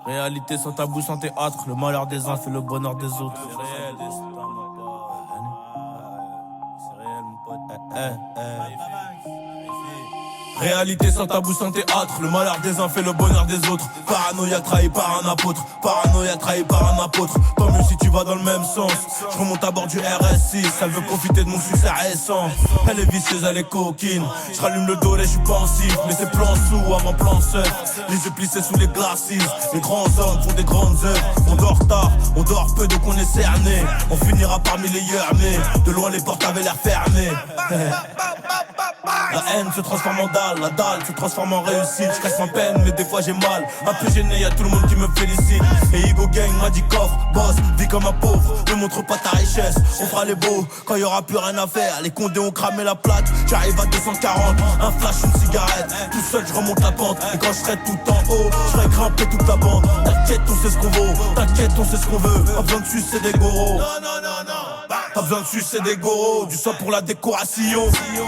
Réalité sans tabou, sans théâtre. Le malheur des uns fait le bonheur des autres. C'est réel, c'est réel, mon pote. Réalité sans tabou, sans théâtre. Le malheur des uns fait le bonheur des autres. Paranoïa trahi par un apôtre. Paranoïa trahi par un apôtre. Pas mieux si tu vas dans le même sens. Je remonte à bord du RS6. Elle veut profiter de mon succès récent. Elle est vicieuse, elle est coquine. Je rallume le dos, là je suis pensif. Mais c'est plan sous avant plan seuf. Les yeux plissés sous les glacis. Les grands hommes font des grandes œuvres. On dort tard, on dort peu donc on est cerné. On finira parmi les yeux armés. De loin les portes avaient l'air fermées. La haine se transforme en dalle, la dalle se transforme en réussite. Je casse sans peine mais des fois j'ai mal. Un peu gêné, y'a tout le monde qui me félicite. Et Igo Gang m'a dit coffre, boss, vis comme un pauvre. Ne montre pas ta richesse, on fera les beaux quand y'aura plus rien à faire. Les condés ont cramé la plaque, j'arrive à 240. Un flash, une cigarette, tout seul je remonte la pente. Et quand je serai tout en haut, je serai grimpé toute la bande. T'inquiète, on sait ce qu'on vaut, t'inquiète, on sait ce qu'on veut. Pas besoin de sucer des goros. Pas besoin de sucer des goros, du sang pour la décoration.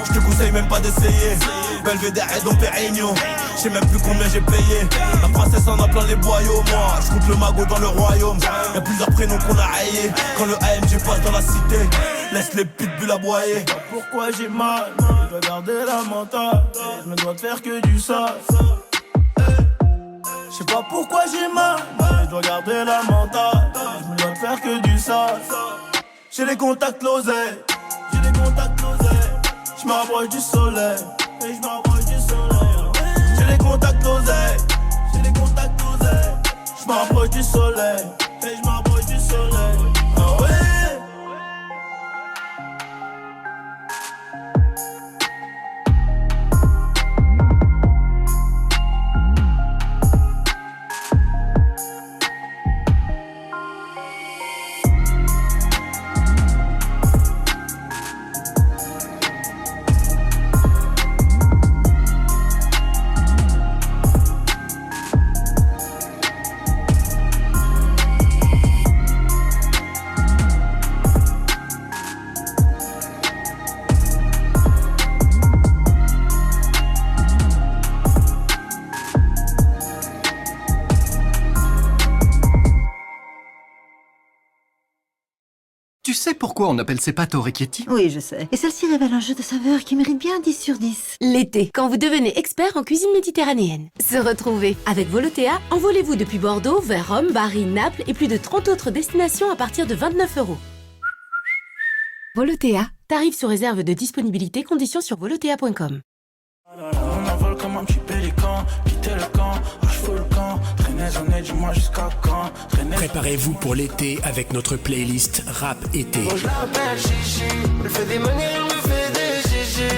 Je te conseille même pas d'essayer. Belvédère et Dom Pérignon. Je sais même plus combien j'ai payé. La princesse en a plein les boyaux. Moi, je compte le magot dans le royaume. Y'a plusieurs prénoms qu'on a rayés. Quand le AMG passe dans la cité, laisse les pitbulls aboyer. Pourquoi j'ai mal, je dois garder la mentale. Je me dois de faire que du sale. Je sais pas pourquoi j'ai mal, mais je dois garder la mentale. Je me dois de faire que du sale. J'ai les contacts l'oseille, je m'approche du soleil, et je m'approche du soleil. J'ai les contacts l'oseille, je m'approche du soleil, et je m'approche du soleil. Ah ouais. Tu sais pourquoi on appelle ces pâtes orecchietti? Oui, je sais. Et celle-ci révèle un jeu de saveurs qui mérite bien 10 sur 10. L'été, quand vous devenez expert en cuisine méditerranéenne. Se retrouver avec Volotea, envolez-vous depuis Bordeaux vers Rome, Bari, Naples et plus de 30 autres destinations à partir de 29 €. Volotea, tarif sous réserve de disponibilité, conditions sur volotea.com. On envole comme un petit pélican, quitter le camp, fous le camp, traîner j'en ai, dis-moi jusqu'à quand. Préparez-vous pour l'été avec notre playlist Rap Été. Moi je l'appelle Chichi, elle fait des manières, elle me fait des chichi.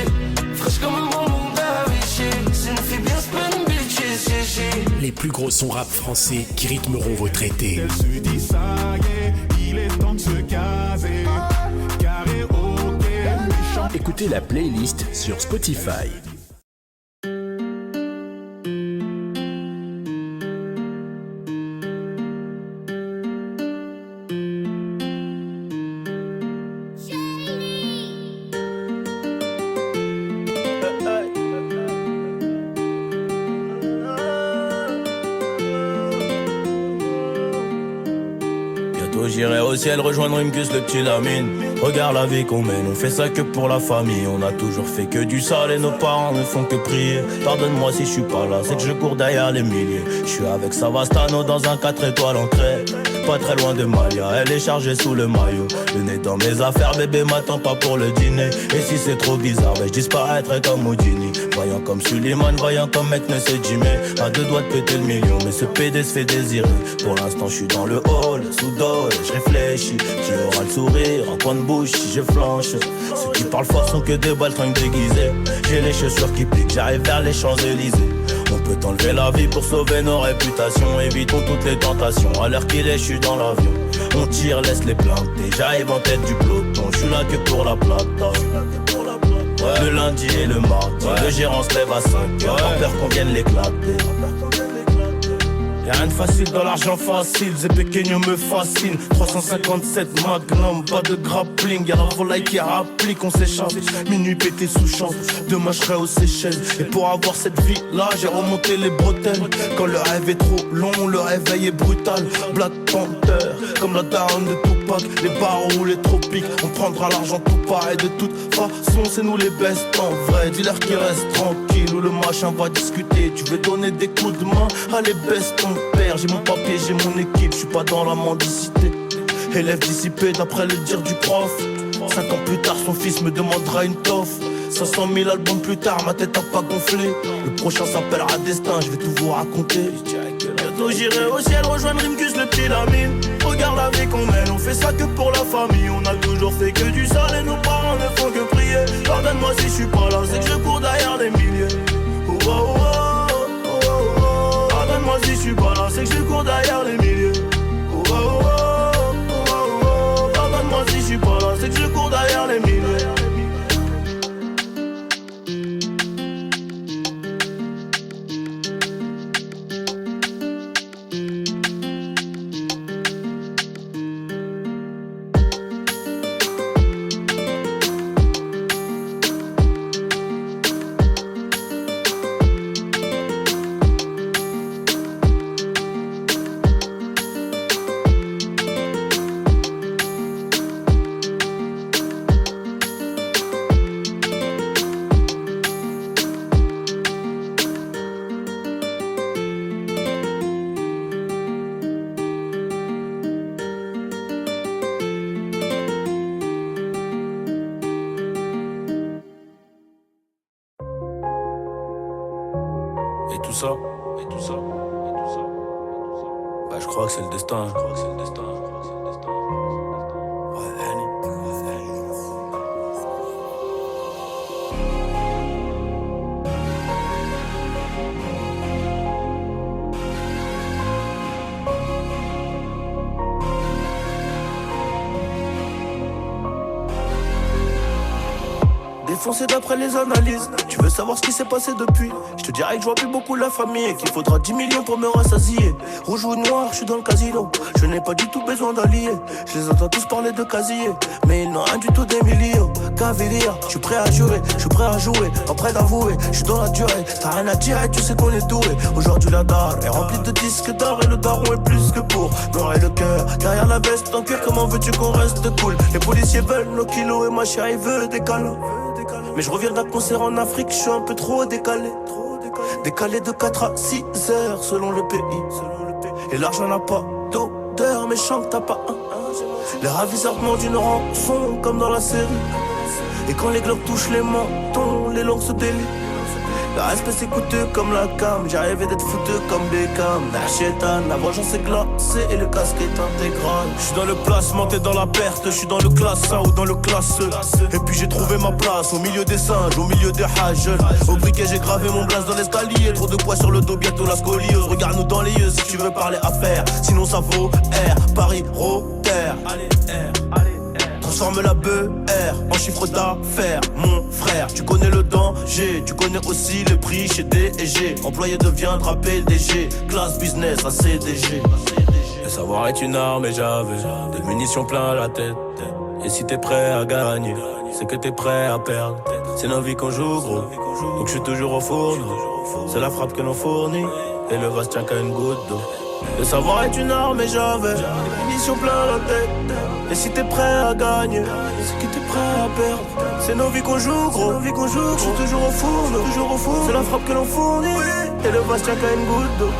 Fraîche comme un bonbon d'Avicii, c'est une fille bien spin bitches, chichi. Les plus gros sons rap français qui rythmeront votre été. Elle se dit ça y est, il est temps de se caser. Carré ok, méchant. Écoutez la playlist sur Spotify. J'irai au ciel rejoindre Rimkus, le petit Lamine. Regarde la vie qu'on mène, on fait ça que pour la famille. On a toujours fait que du sale et nos parents ne font que prier. Pardonne-moi si je suis pas là, c'est que je cours derrière les milliers. Je suis avec Savastano dans un 4 étoiles en crête. Pas très loin de Malia, elle est chargée sous le maillot. Le nez dans mes affaires, bébé m'attend pas pour le dîner. Et si c'est trop bizarre, je disparaîtrai comme Houdini. Voyant comme Suleiman, voyant comme mec ne sait Jimmy. À deux doigts de péter le million, mais ce PD se fait désirer. Pour l'instant je suis dans le hall, sous dos, je réfléchis. Qui aura le sourire, en coin de bouche si je flanche. Ceux qui parlent fort sont que des baltringues déguisées. J'ai les chaussures qui piquent, j'arrive vers les Champs-Élysées. On peut enlever la vie pour sauver nos réputations. Évitons toutes les tentations, à l'heure qu'il est je suis dans l'avion. On tire, laisse les planter, j'arrive en tête du peloton. Je suis là que pour la plata. Le lundi et le mardi, le gérant se lève à 5h. Pas peur qu'on vienne l'éclater. Y'a rien de facile dans l'argent facile, Zé Pequeño me fascine. 357 Magnum, pas de grappling. Y'a la volaille qui rapplique, on s'échappe. Minuit pété sous champ, demain je serai aux Seychelles. Et pour avoir cette vie là, j'ai remonté les bretelles. Quand le rêve est trop long, le réveil est brutal. Black Panther, comme la daronne de Tupac. Les barreaux, les tropiques, on prendra l'argent tout pareil. De toute façon, c'est nous les best en vrai. Dis-leur qu'ils restent tranquilles ou le machin va discuter. Tu veux donner des coups de main, allez baisse ton père. J'ai mon papier, j'ai mon équipe, je suis pas dans la mendicité. Élève dissipé d'après le dire du prof. 5 ans plus tard, son fils me demandera une toffe. 500 000 albums plus tard, ma tête a pas gonflé. Le prochain s'appellera Destin, je vais tout vous raconter. Bientôt j'irai au ciel rejoindre Rimkus le petit Lamine. Regarde la vie qu'on mène, on fait ça que pour la famille. On a toujours fait que du sale et nos parents ne font que prier. Pardonne-moi si je suis pas là, c'est que je cours derrière des milliers. Oh, oh, oh, oh, oh, oh. Pardonne-moi si je suis pas là, c'est que je cours derrière les milliers. Oh, oh, oh, oh, oh, oh. Pardonne-moi si je suis pas là, c'est que je cours derrière les milliers. Et tout ça, et tout ça, et tout ça, et tout ça. Bah je crois que c'est le destin, je crois que c'est le destin, je crois que c'est le destin. Ouais, allez. Défoncé d'après les analyses. Tu veux savoir ce qui s'est passé depuis? Je te dirais que je vois plus beaucoup la famille et qu'il faudra 10 millions pour me rassasier. Rouge ou noir, je suis dans le casino. Je n'ai pas du tout besoin d'alliés. Je les entends tous parler de casier, mais ils n'ont rien du tout d'Emilio. Cavalier, je suis prêt à jurer, je suis prêt à jouer, pas prêt d'avouer. Je suis dans la durée, t'as rien à dire et tu sais qu'on est doué. Aujourd'hui la dalle est remplie de disques d'or et le daron est plus que pour noircir le cœur. Derrière la veste en cuir, comment veux-tu qu'on reste cool? Les policiers veulent nos kilos et ma chérie veut des câlins. Mais je reviens d'un concert en Afrique, je suis un peu trop décalé. Décalé de 4 à 6 heures selon le pays. Et l'argent n'a pas d'odeur, mais chante t'as pas un. Les ravisseurs demandent une rançon comme dans la série. Et quand les globes touchent les mentons, les langues se délient. Le respect c'est coûteux comme la cam. J'ai rêvé d'être fouteux comme Beckham. Nachétan, la vengeance est glacée et le casque est intégral. Je suis dans le placement, t'es dans la perte. Je suis dans le classe A ou dans le classe E. Et puis j'ai trouvé ma place au milieu des singes, au milieu des hages. Au briquet j'ai gravé mon blaze dans l'escalier. Trop de poids sur le dos, bientôt la scoliose. Regarde-nous dans les yeux si tu veux parler affaires. Sinon ça vaut R, Paris, Rotter. Allez R, allez. Transforme la BR en chiffre d'affaires, mon frère. Tu connais le danger, tu connais aussi les prix chez D&G. Employé deviendra PDG, classe business à CDG. Le savoir est une arme et j'avais des munitions plein la tête. Et si t'es prêt à gagner, c'est que t'es prêt à perdre. C'est nos vies qu'on joue gros, donc je suis toujours au fourneau. C'est la frappe que l'on fournit, et le vase tient qu'à une goutte d'eau. Le savoir est une arme et j'avais des munitions plein la tête. Et si t'es prêt à gagner, c'est que t'es prêt à perdre. C'est nos vies qu'on joue gros, je suis toujours au four, c'est la frappe que l'on fournit, et le vase tient qu'à une goutte d'eau.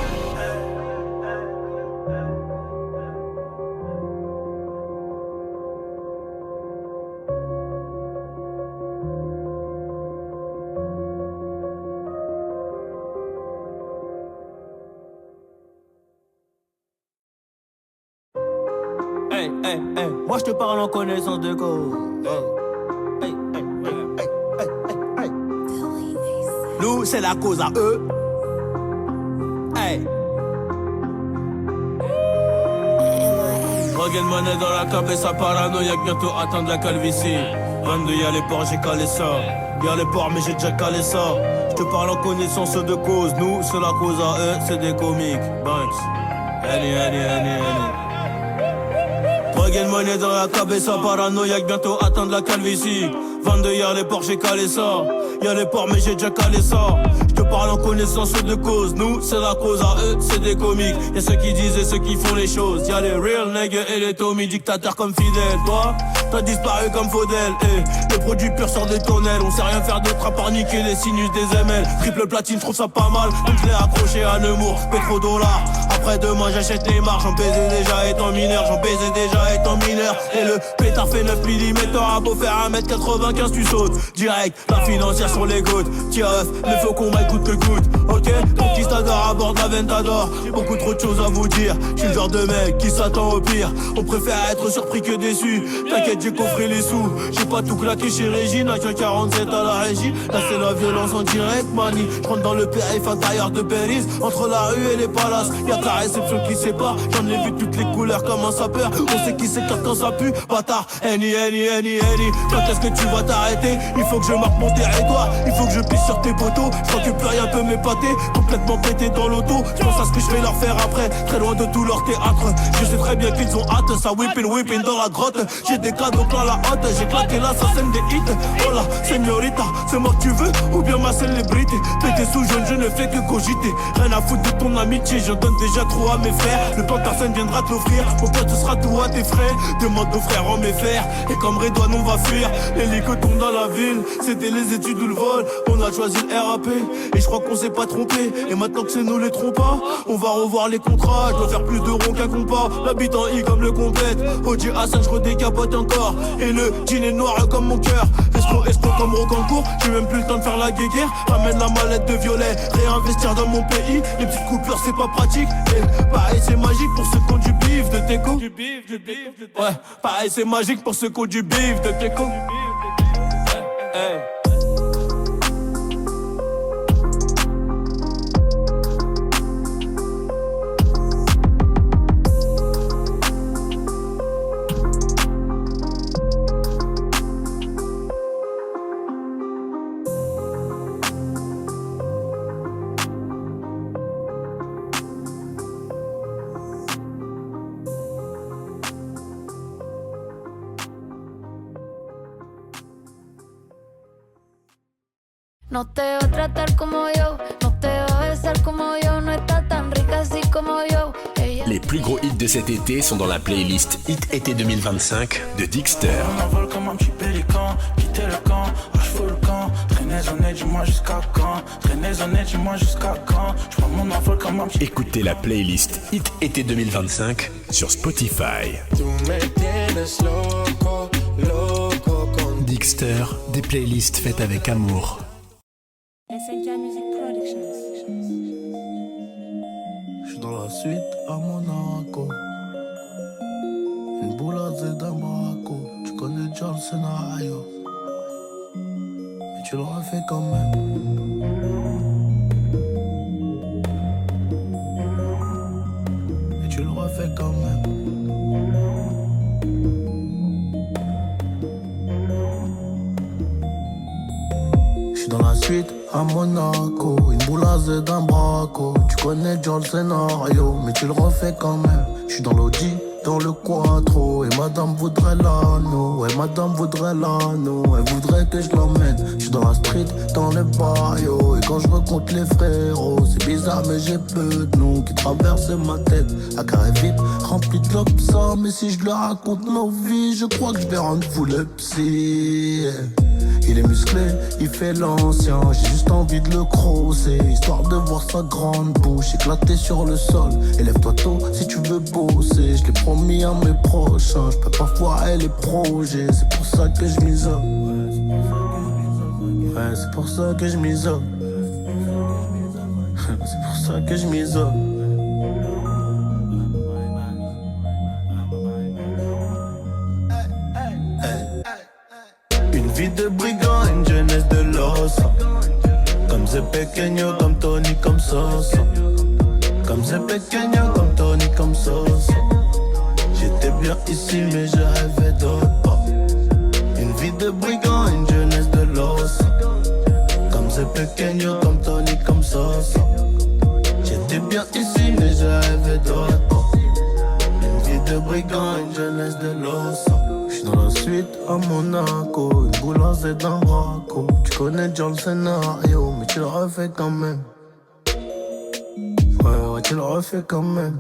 Hey, hey, hey, moi je te parle en connaissance de cause. Hey, hey, hey, hey, hey, hey, hey. Nous c'est la cause à eux. Hey. Regarde monnaie dans la cape et sa paranoïaque, bientôt atteindre la calvitie. 22 y'a les ports, j'ai calé ça. Y'a les ports mais j'ai déjà calé ça. Je te parle en connaissance de cause. Nous, c'est la cause à eux, c'est des comiques. Banks. Annie. Regain monnaie dans la cabeza, paranoïaque, bientôt atteindre la calvitie. 22 y'a les ports, j'ai calé ça. Y'a les ports, mais j'ai déjà calé ça. Je te parle en connaissance de cause. Nous, c'est la cause à eux, c'est des comiques. Y'a ceux qui disent et ceux qui font les choses. Y'a les real niggas et les Tommy, dictateurs comme Fidel. Toi, t'as disparu comme Faudel. Les produits purs sortent des tonnelles. On sait rien faire d'autre à part niquer les sinus des ML. Triple platine, j'trouve ça pas mal. Donc je l'ai accroché à Nemours, pétrodollar. Après demain, j'achète les marques. J'en baisais déjà étant mineur. Et le pétard fait 9 mm. T'auras beau faire 1m95, tu sautes. Direct, la financière sur les gouttes. Tiaf, le faucon m'écoute que goutte. Ok, conquistador à bord de la Ventador. J'ai beaucoup trop de choses à vous dire. J'suis le genre de mec qui s'attend au pire. On préfère être surpris que déçu. T'inquiète, j'ai coffré les sous. J'ai pas tout claqué chez Régine. Avec un 47 à la régie. Là c'est la violence en direct, mani. J'rentre dans le périph' intérieur de Paris. Entre la rue et les palaces. Y'a que la réception qui sépare. J'en ai vu toutes les couleurs comme un sapeur. On sait qui s'écarte quand ça pue. Bâtard, Annie. Quand est-ce que tu vas t'arrêter? Il faut que je marque mon territoire. Il faut que je pisse sur tes poteaux. Je crois que plus rien peut m'épater. Complètement pété dans l'auto. Je pense à ce que je vais leur faire après. Très loin de tout leur théâtre. Je sais très bien qu'ils ont hâte. Ça whipping dans la grotte. J'ai des cadeaux plein la hâte. J'ai claqué là, ça scène des hits. Hola, señorita, c'est moi que tu veux ou bien ma célébrité? Pété sous jaune, je ne fais que cogiter. Rien à foutre de ton amitié, j'en donne déjà trop à mes frères. Le plan personne viendra te l'offrir. Mon pote, ce sera tout à tes frais. Demande aux frères en mes fers. Et comme Redouane, on va fuir. L'hélico tombe dans la ville. C'était les études ou le vol. On a choisi le RAP. Et je crois qu'on s'est pas trompé. Et maintenant que c'est nous les trompas, on va revoir les contrats. Je dois faire plus de ronds qu'un compas. L'habitant I comme le complète. OG Hassan, je redécapote encore. Et le jean est noir comme mon cœur. Esco comme Rocancourt. J'ai même plus le temps de faire la guéguerre. Ramène la mallette de violet. Réinvestir dans mon pays. Les petites coupures c'est pas pratique. Et pareil c'est magique pour ceux qui ont du bif de Teco. Ouais, pareil c'est magique pour ceux qui ont du bif de Teco. Hey. No te va a tratar como yo, no te va a besar como yo, no está tan rica así como yo. Les plus gros hits de cet été sont dans la playlist Hit été 2025 de Dixter. On envole comme un petit pélican, quitter le camp, je fous le camp. Traînez en aide, dis-moi jusqu'à quand. Je prends mon envol comme un petit. Écoutez la playlist Hit été 2025 sur Spotify. Dixter, des playlists faites avec amour. SNK Music Productions. J'suis dans la suite à Monaco. Une boulade d'un Marco. Tu connais déjà le scénario. Mais tu le refais quand même. Et tu le refais quand même. J'suis dans la suite à Monaco, une boulade d'un braco. Tu connais déjà le scénario, mais tu le refais quand même. J'suis dans l'audi, dans le quattro. Et madame voudrait l'anneau, ouais madame voudrait l'anneau. Elle voudrait que je l'emmène. J'suis dans la street, dans le barrio. Et quand je rencontre les frérots, c'est bizarre mais j'ai peu de noms qui traversent ma tête. À carré vite, rempli de l'obscur. Mais si je leur raconte nos vies, je crois que je vais rendre fou le psy. Il est musclé, il fait l'ancien. J'ai juste envie de le crosser, histoire de voir sa grande bouche éclater sur le sol. Élève-toi tôt si tu veux bosser. Je l'ai promis à mes proches, je peux pas foirer les projets. C'est pour ça que je m'isole. Ouais, c'est pour ça que je m'isole. C'est pour ça que je m'isole. Vie de brigand, une jeunesse de l'os. Comme c'est pequeño, comme Tony, comme Soso. Comme c'est pequeño, comme Tony, comme Soso. J'étais bien ici, mais je rêvais d'autre part. Une vie de brigand, une jeunesse de l'os. Comme c'est c'est pequeño, comme Tony, comme Sosa. J'étais bien ici, mais je rêvais d'autre. Une vie de brigand, une jeunesse de l'ossa. J'suis dans la suite à Monaco, une boulanger d'un braco. Tu connais déjà le scénario, mais tu le refais quand même. Ouais, tu le refais quand même.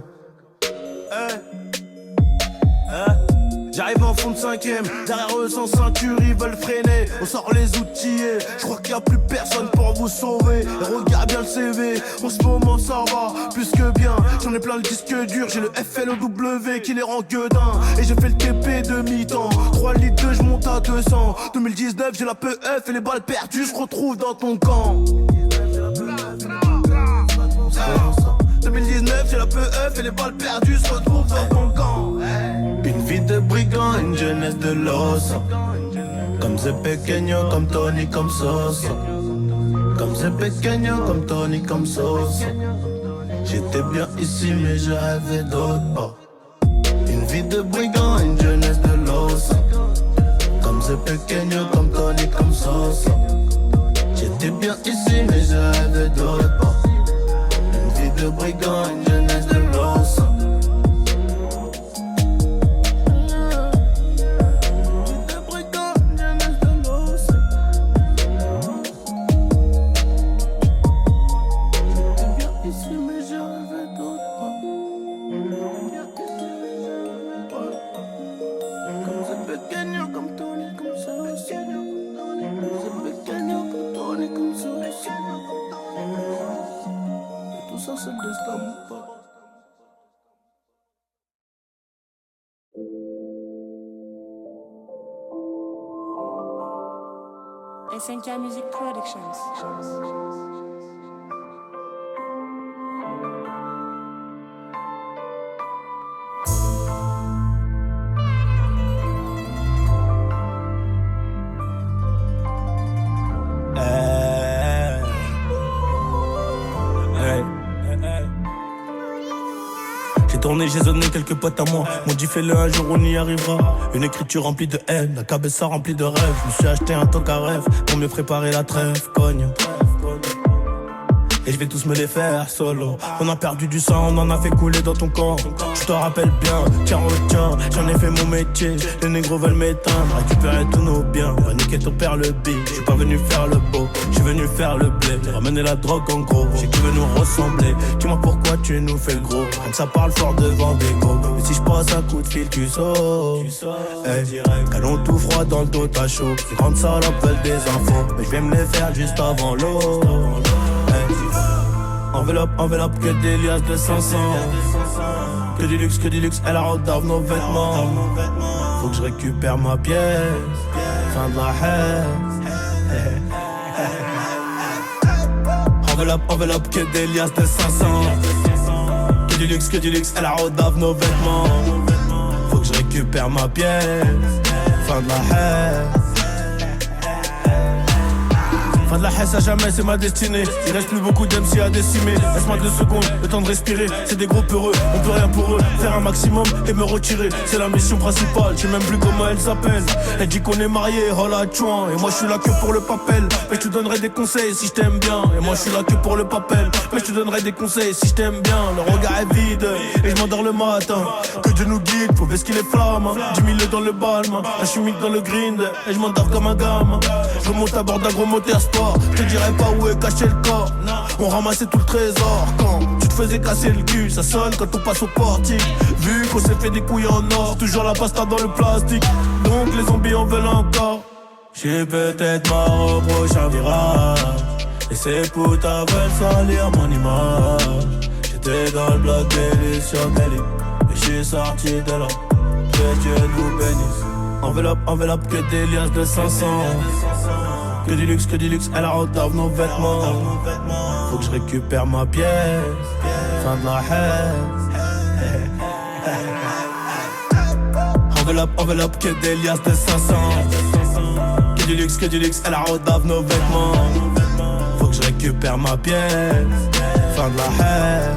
J'arrive en fond de cinquième, derrière eux sans ceinture, ils veulent freiner. On sort les outillés, je crois qu'il y a plus personne pour vous sauver. Et regarde bien le CV, en ce moment ça va, plus que bien. J'en ai plein le disque dur, j'ai le FLOW qui les rend gueudins. Et j'ai fait le TP de mi-temps, 3 litres de je monte à 200. 2019 j'ai la PF et les balles perdues se retrouvent dans ton camp. 2019 j'ai la PF et les balles perdues se retrouvent dans ton camp. Une vie de brigand, une jeunesse de l'ossa. Comme c'est pequeño, comme Tony, comme Sosa. Comme c'est pequeño, comme Tony, comme Sosa. J'étais bien ici mais je rêvais d'autre. Une vie de brigand, une jeunesse de l'ossa. Comme c'est pequeño, comme Tony, comme Sosa. J'étais bien ici mais je rêvais d'autre. Une vie de brigand, une jeunesse de l'ossa. SNK Music Productions. J'ai tourné, j'ai zoné quelques potes à moi. M'ont dit fais-le un jour, on y arrivera. Une écriture remplie de haine, la cabessa remplie de rêves. Je me suis acheté un toc à rêve pour mieux préparer la trêve, cogne. Et je vais tous me les faire solo. On a perdu du sang, on en a fait couler dans ton camp. Je te rappelle bien, tiens retiens, j'en ai fait mon métier. Les négros veulent m'éteindre, récupérer tous nos biens. Va niquer ton père le big, je suis pas venu faire le beau, je suis venu faire le blé. Ramener la drogue en gros, j'ai qui veut nous ressembler. Dis-moi pourquoi tu nous fais le gros, rien que ça parle fort devant des gros. Mais si je passe un coup de fil, tu sautes. Hey, canon tout froid dans le dos, t'as chaud. Ces grandes salopes veulent des infos, mais je vais me les faire juste avant l'eau. Enveloppe, que des liasses de 500. Que du luxe, elle a rodave nos vêtements. Faut que je récupère ma pièce. Fin de la haine. Enveloppe, que des liasses de 500. Que du luxe, elle a rodave nos vêtements. Faut que je récupère ma pièce. Fin de la haine. Fin de la haine à jamais, c'est ma destinée. Il reste plus beaucoup d'MC à décimer. Laisse-moi 2 secondes, le temps de respirer. C'est des groupes heureux, on peut rien pour eux. Faire un maximum et me retirer, c'est la mission principale. Je sais même plus comment elle s'appelle. Elle dit qu'on est mariés, oh la chouin. Et moi je suis là que pour le papel. Mais je te donnerai des conseils si je t'aime bien. Et moi je suis là que pour le papel. Mais je te donnerai des conseils si je t'aime bien. Le regard est vide et je m'endors le matin. Que Dieu nous guide, faut baisser les flammes. 10 000 dans le balme, un chimique dans le grind. Et je m'endors comme un gamin. Je remonte à bord d'un gros moteur sport. Je te dirais pas où est caché le corps. On ramassait tout le trésor. Quand tu te faisais casser le cul, ça sonne quand on passe au portique. Vu qu'on s'est fait des couilles en or, toujours la pasta dans le plastique. Donc les zombies en veulent encore. J'suis peut-être mort au prochain virage. Et ces putains veulent salir mon image. J'étais dans le bloc Belly sur Belly. Et j'suis sorti de là. Que Dieu nous bénisse. Enveloppe, que des liasses de 500. Que du luxe, elle a rodave nos vêtements. Faut que je récupère ma pièce. Fin de la haine. Enveloppe, que des liasses de 500. Que du luxe, elle a rodave nos vêtements. Faut que je récupère ma pièce. Fin de la haine.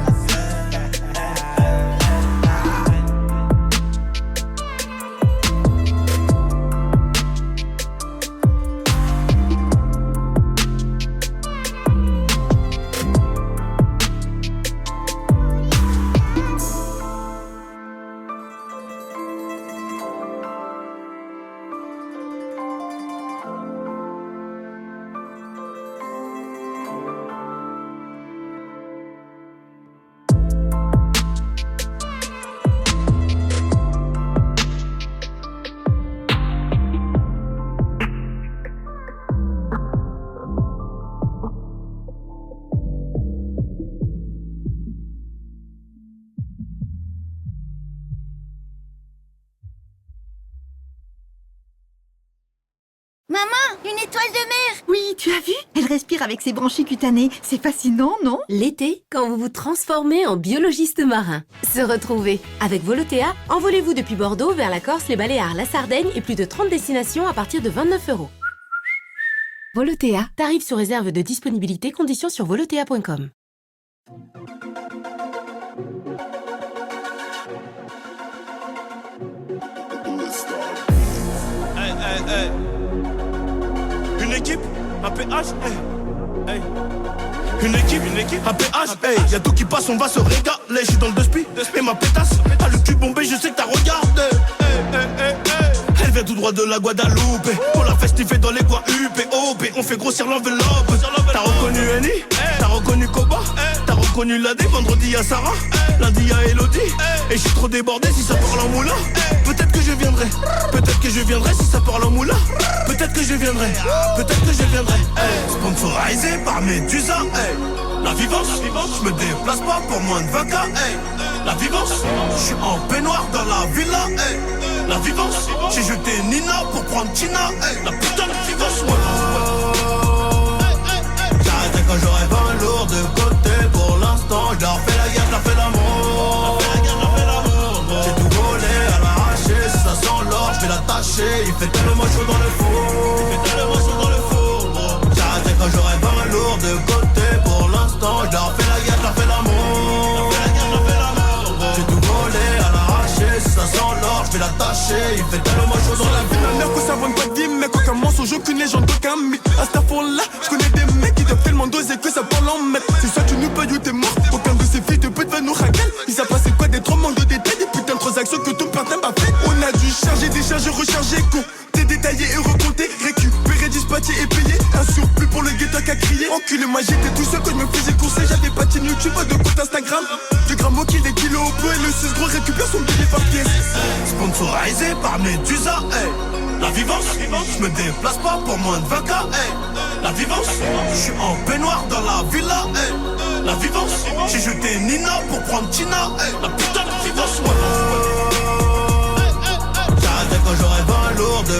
Maman, une étoile de mer! Oui, tu as vu? Elle respire avec ses branchies cutanées. C'est fascinant, non? L'été, quand vous vous transformez en biologiste marin. Se retrouver. Avec Volotea, envolez-vous depuis Bordeaux vers la Corse, les Baléares, la Sardaigne et plus de 30 destinations à partir de 29 €. Volotea. Tarif sous réserve de disponibilité, conditions sur volotea.com. Hey. Une équipe, un PH, hey. Une équipe, un PH, hey. Y'a tout qui passe, on va se régaler. J'suis dans le 2 et ma pétasse a le cul bombé, je sais que t'as regardé. Elle vient tout droit de la Guadeloupe. On l'a festivé dans les coins UPOP. On fait grossir l'enveloppe. T'as reconnu Annie, t'as reconnu Koba, t'as reconnu Ladé. Vendredi à Sarah, lundi à Elodie. Et j'suis trop débordé si ça parle en moulin. Peut-être que je viendrai si ça parle en moulin. Peut-être que je viendrai. Sponsorisé par Medusa, La vivance, j'me déplace pas pour moins de 20K, La vivance, j'suis en peignoir dans la villa, La vivance, j'ai jeté Nina pour prendre Tina, La putain de vivance, J'arrêterai quand j'aurai 20 lourds de côté. Pour l'instant, j'leur fais la guerre, j'leur fais l'amour. J'ai tout volé à l'arraché. Si ça sent l'or, j'vais l'attacher. Il fait tellement chaud dans le four. J'arrêterai quand j'aurai 20 lourds de côté. Pour l'instant, j'leur fais la guerre, j'leur fais l'amour. J'ai tout volé à l'arraché. Si ça sent l'or, j'vais l'attacher. Il fait tellement chaud dans le four. La mère que ça vend pas de mec, aucun mensonge, aucune légende, aucun mythe. À cette là, j'connais des mecs qui doivent tellement doser que ça parle en mètres. C'est soit tu nous payes ou t'es mort. Aucun de ces filles te peut te nous raquer. Il s'est passé quoi des trop manques de détails, des putains de transactions que ton père t'a pas fait. On a dû charger, décharger, recharger, con. T'es détaillé et recompté, récupérer, dispatcher et payer. Un surplus pour le ghetto qu'à crier. Enculé, moi j'étais tout seul quand je me faisais courser. J'avais pas de chaîne YouTube, pas de compte Instagram. Du gramme au kill, des kilos au peu. Et le 6 gros récupère son billet par pièce. Sponsorisé par Medusa, La vivance, j'me déplace pas pour moins de 20K, La vivance, j'suis en peignoir dans la villa, La vivance, j'ai jeté Nina pour prendre Tina, La putain de vivance, J'arrêterai quand j'aurai 20 lourds de